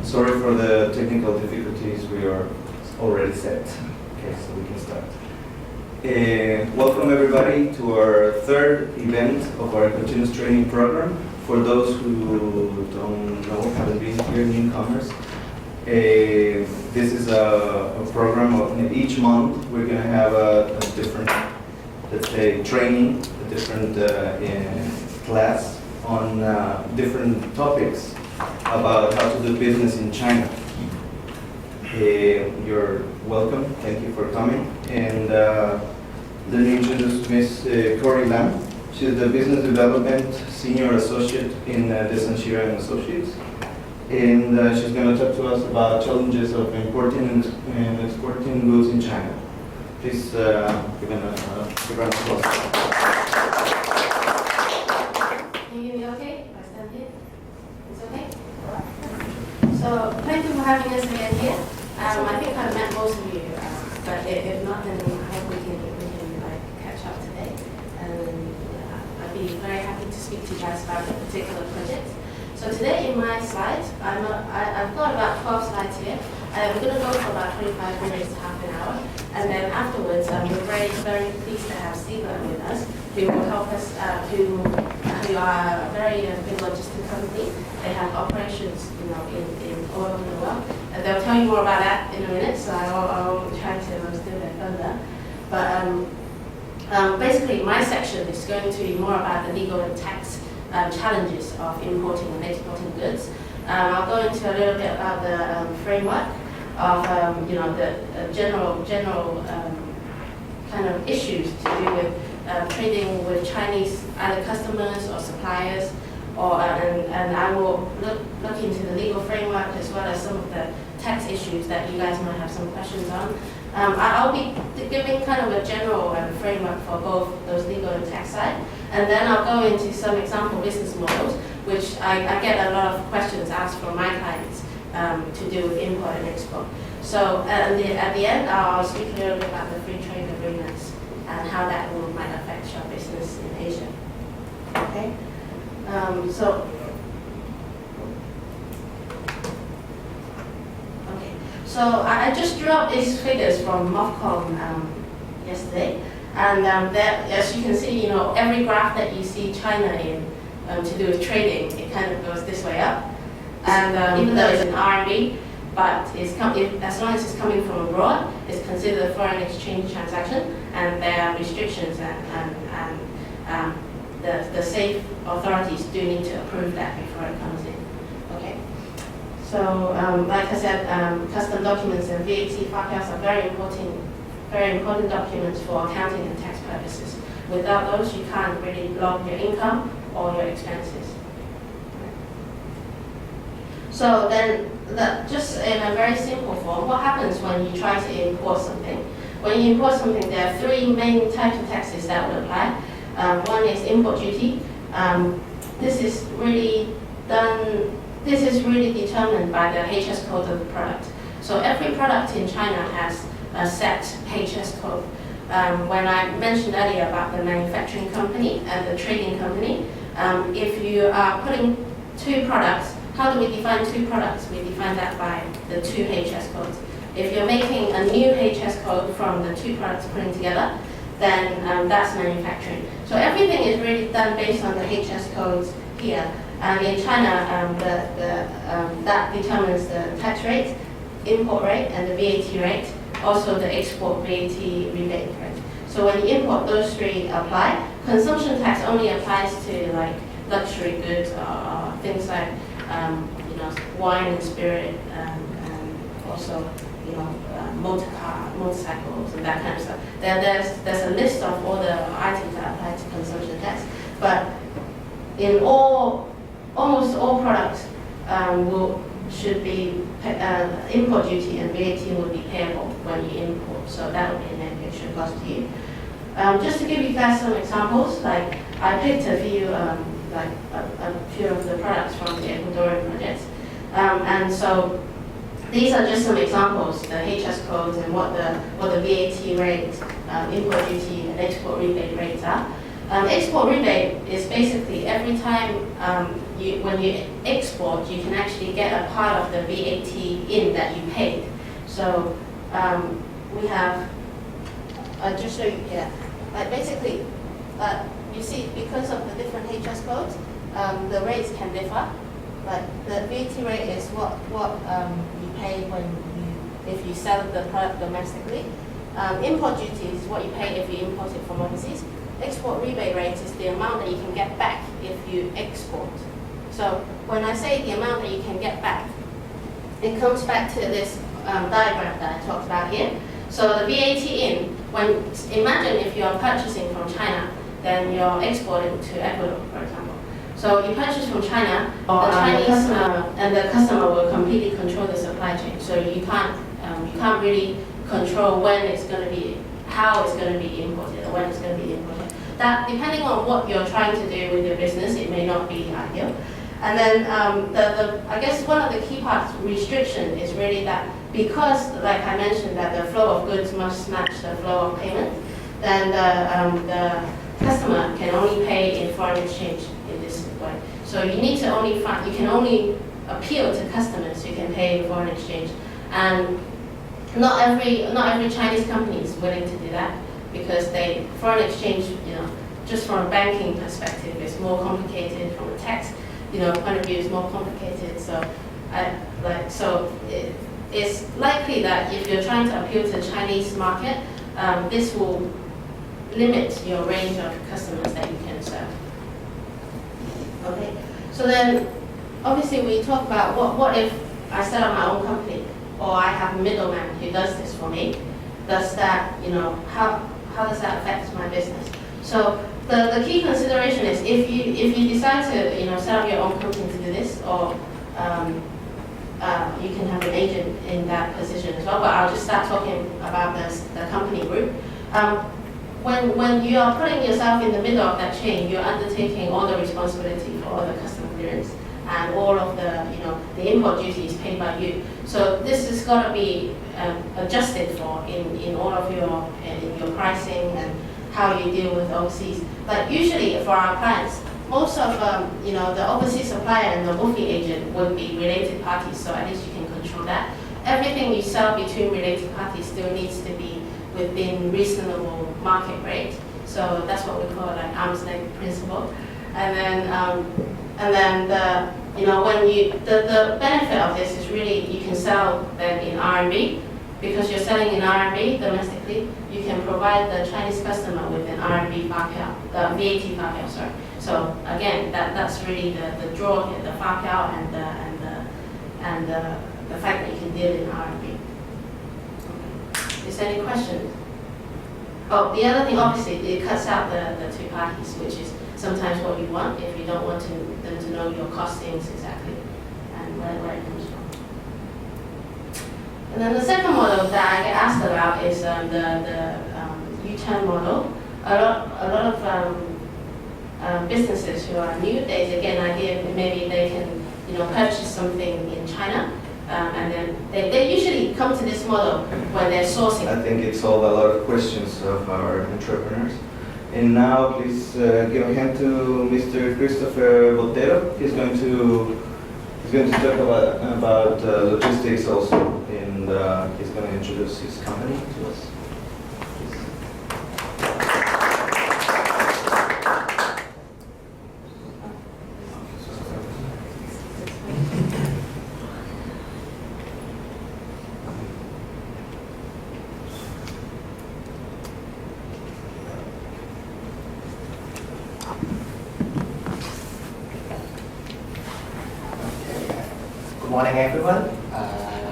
Sorry for the technical difficulties. We are already set. Okay, so we can start. Welcome everybody to our third event of our continuous training program. For those who don't know, haven't been here, newcomers, this is a program of each month we're going to have a different, let's say, training, a different class on different topics about how to do business in China. You're welcome. Thank you for coming. And let me introduce Ms. Cory. She's the Business Development Senior Associate in Dezan, Shira and Associates. And she's going to talk to us about challenges of importing and exporting goods in China. Please, we're going to give a round of applause. Can you hear me okay? If I stand here? It's okay? So, thank you for having us again here. I think I've met most of you, but if not, then I hope we can catch up today. And I'd be very happy to speak to you guys about a particular project. So today in my slides, I've got about 12 slides here. We're going to go for about 25 minutes to half an hour. And then afterwards, we're very, very pleased to have Shira with us, who will help us, who are a very big logistic company. They have operations, in all over the world. And they'll tell you more about that in a minute, so I won't try to do that further. But basically, my section is going to be more about the legal and tax challenges of importing and exporting goods. I'll go into a little bit about the framework of the general kind of issues to do with trading with Chinese either customers or suppliers, and I will look into the legal framework as well as some of the tax issues that you guys might have some questions on. I'll be giving kind of a general framework for both those legal and tax side, and then I'll go into some example business models, which I get a lot of questions asked from my clients to do with import and export. So at the end, I'll speak a little bit about the free trade agreements and how that might affect your business in Asia. Okay. So I just drew up these figures from MOFCOM yesterday, and as you can see, every graph that you see China in to do with trading, it kind of goes this way up, and even though it's in RMB, but as long as it's coming from abroad, it's considered a foreign exchange transaction, and there are restrictions, and the safe authorities do need to approve that before it comes in. Okay. So, like I said, custom documents and VAT forecasts are very important documents for accounting and tax purposes. Without those, you can't really log your income or your expenses. So then, just in a very simple form, what happens when you try to import something? When you import something, there are three main types of taxes that would apply. One is import duty. This is really determined by the HS code of the product. So every product in China has a set HS code. When I mentioned earlier about the manufacturing company and the trading company, if you are putting two products, how do we define two products? We define that by the two HS codes. If you're making a new HS code from the two products putting together, then that's manufacturing. So everything is really done based on the HS codes here. And in China, that determines the tax rate, import rate, and the VAT rate, also the export VAT rebate rate. So when you import, those three apply. Consumption tax only applies to like luxury goods or things like wine and spirit, and also motorcycles and that kind of stuff. There's a list of all the items that apply to consumption tax, but in almost all products should be import duty and VAT will be payable when you import, so that will be an extra cost to you. Just to give you guys some examples, like I picked a few of the products from the Ecuadorian projects, and so these are just some examples, the HS codes and what the VAT rate, import duty, and export rebate rates are. Export rebate is basically every time when you export, you can actually get a part of the VAT in that you paid. So we have, I'll just show you here. Basically, you see, because of the different HS codes, the rates can differ. But the VAT rate is what you pay if you sell the product domestically. Import duty is what you pay if you import it from overseas. Export rebate rate is the amount that you can get back if you export. So when I say the amount that you can get back, it comes back to this diagram that I talked about here. So the VAT in, imagine if you are purchasing from China, then you're exporting to Ecuador, for example. So you purchase from China, the Chinese and the customer will completely control the supply chain. So you can't really control when it's going to be, how it's going to be imported, or when it's going to be imported. That, depending on what you're trying to do with your business, it may not be ideal. And then I guess one of the key parts, restriction, is really that because, like I mentioned, that the flow of goods must match the flow of payment, then the customer can only pay in foreign exchange in this way. So you need to only find, you can only appeal to customers who can pay in foreign exchange. And not every Chinese company is willing to do that, because foreign exchange, just from a banking perspective, is more complicated. From a tax, point of view, is more complicated. So, it's likely that if you're trying to appeal to the Chinese market, this will limit your range of customers that you can serve. Okay. So then, obviously, we talk about what if I set up my own company, or I have a middleman who does this for me. Does that, how does that affect my business? So the key consideration is if you decide to set up your own company to do this, or you can have an agent in that position as well. But I'll just start talking about the company group. When you are putting yourself in the middle of that chain, you're undertaking all the responsibility for all the custom clearance and all of the import duty is paid by you. So this has got to be adjusted for in all of in your pricing and how you deal with overseas. Like usually for our clients, most of the overseas supplier and the WOFI agent would be related parties, so at least you can control that. Everything you sell between related parties still needs to be within reasonable market rate. So that's what we call like arm's length principle. And then the benefit of this is really you can sell them in RMB. Because you're selling in RMB domestically, you can provide the Chinese customer with an RMB fapiao, VAT fapiao, sorry. So again, that's really the draw here, the fapiao and the fact that you can deal in RMB. Okay. Is there any questions? Oh, the other thing, obviously, it cuts out the two parties, which is sometimes what you want if you don't want them to know your costings exactly and where it comes from. And then the second model that I get asked about is the U-turn model. A lot of businesses who are new, they get an idea that maybe they can purchase something in China, and then they usually come to this model when they're sourcing. I think it solved a lot of questions of our entrepreneurs. And now please give a hand to Mr. Christopher Botero. He's going to talk about logistics also, and he's going to introduce his company to us. Good morning, everyone.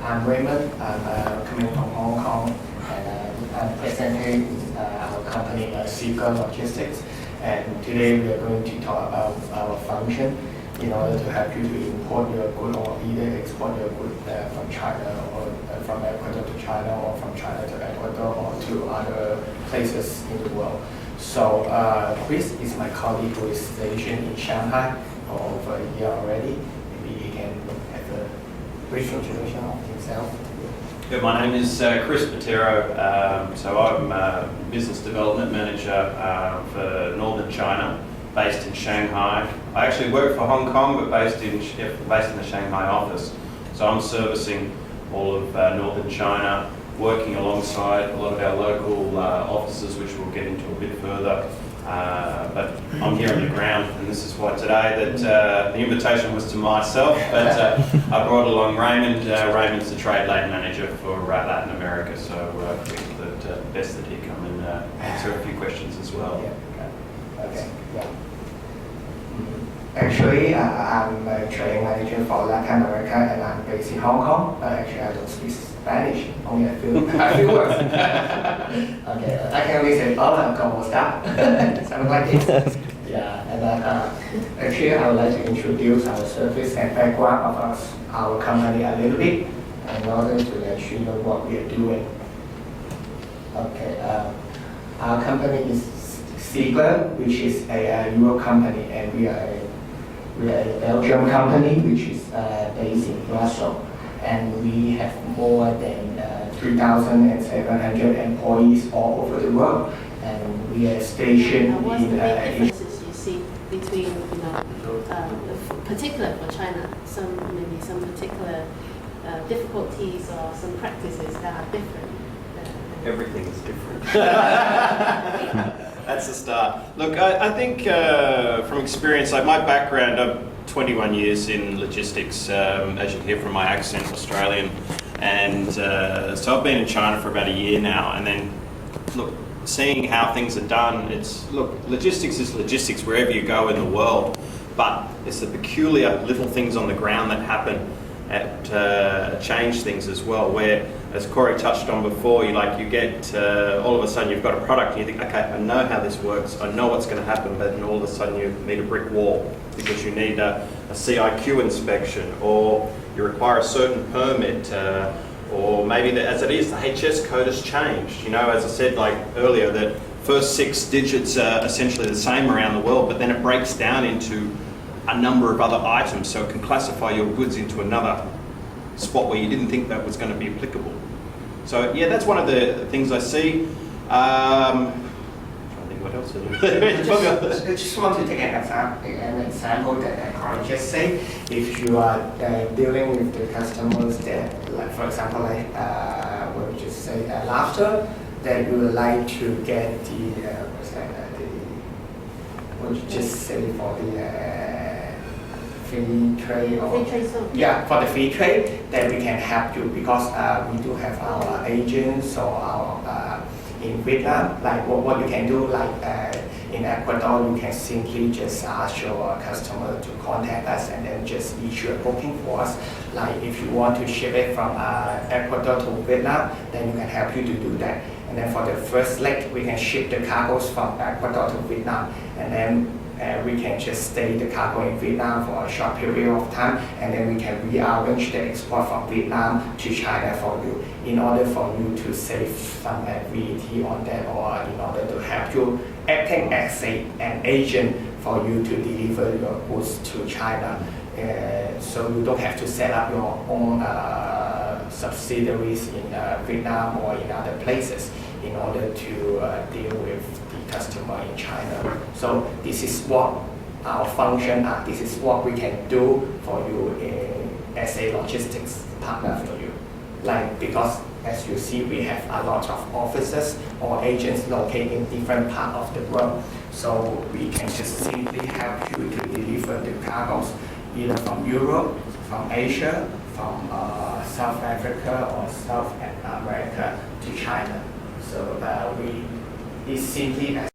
I'm Raymond. I'm coming from Hong Kong, and I'm presenting our company, Seeker Logistics. And today we are going to talk about our function in order to help you to import your good or either export your good from China or from Ecuador to China, or from China to Ecuador, or to other places in the world. So Chris is my colleague who is stationed in Shanghai for over a year already. Maybe he can have a brief introduction of himself. Yeah, my name is Chris Botero. So I'm a business development manager for Northern China. based in Shanghai. I actually work for Hong Kong, but based in the Shanghai office. So I'm servicing all of northern China, working alongside a lot of our local offices, which we'll get into a bit further. But I'm here on the ground, and this is why today that the invitation was to myself, but I brought along Raymond. Raymond's the trade lane manager for Latin America, so I think that best that he come and answer a few questions as well. Yeah. Okay. Yeah. Actually, I'm a trade manager for Latin America, and I'm based in Hong Kong. Actually, I don't speak Spanish, only a few words. Okay, I can only say hola, como está, something like this. Yeah, and actually, I would like to introduce our service and background of our company a little bit, in order to let you know what we are doing. Okay, our company is Ziegler, which is a Euro company, and we are a Belgium company, which is based in Brussels. And we have more than 3,700 employees all over the world, and we are stationed What's the in. main differences you see between, particular for China, maybe some particular difficulties or some practices that are different? Everything is different. That's the start. Look, I think from experience, like my background, I'm 21 years in logistics, as you can hear from my accent, Australian. And so I've been in China for about a year now. And then, look, seeing how things are done, logistics is logistics wherever you go in the world. But it's the peculiar little things on the ground that happen that change things as well, where, as Cory touched on before, you get all of a sudden you've got a product and you think, okay, I know how this works, I know what's going to happen, but then all of a sudden you meet a brick wall because you need a CIQ inspection, or you require a certain permit, or maybe as it is, the HS code has changed. As I said earlier, that first 6 digits are essentially the same around the world, but then it breaks down into a number of other items, so it can classify your goods into another spot where you didn't think that was going to be applicable. So yeah, that's one of the things I see. I think what else? I just want to take an example that Cory just said. If you are dealing with the customers that, like for example, what we just say, laughter, that you would like to get what you just say for the free trade, or for the free trade, then we can help you, because we do have our agents or our in Vietnam. Like what you can do, in Ecuador, you can simply just ask your customer to contact us and then just issue a booking for us. Like if you want to ship it from Ecuador to Vietnam, then you can help you to do that. And then for the first leg, we can ship the cargoes from Ecuador to Vietnam, and then we can just stay the cargo in Vietnam for a short period of time, and then we can rearrange the export from Vietnam to China for you, in order for you to save some VAT on that, or in order to help you acting as an agent for you to deliver your goods to China. So you don't have to set up your own subsidiaries in Vietnam or in other places in order to deal with the customer in China. So this is what our function are. This is what we can do for you as a logistics partner for you. Because as you see, we have a lot of offices or agents located in different parts of the world. So we can just simply help you to deliver the cargoes either from Europe, from Asia, from South Africa or South America to China. So it's simply as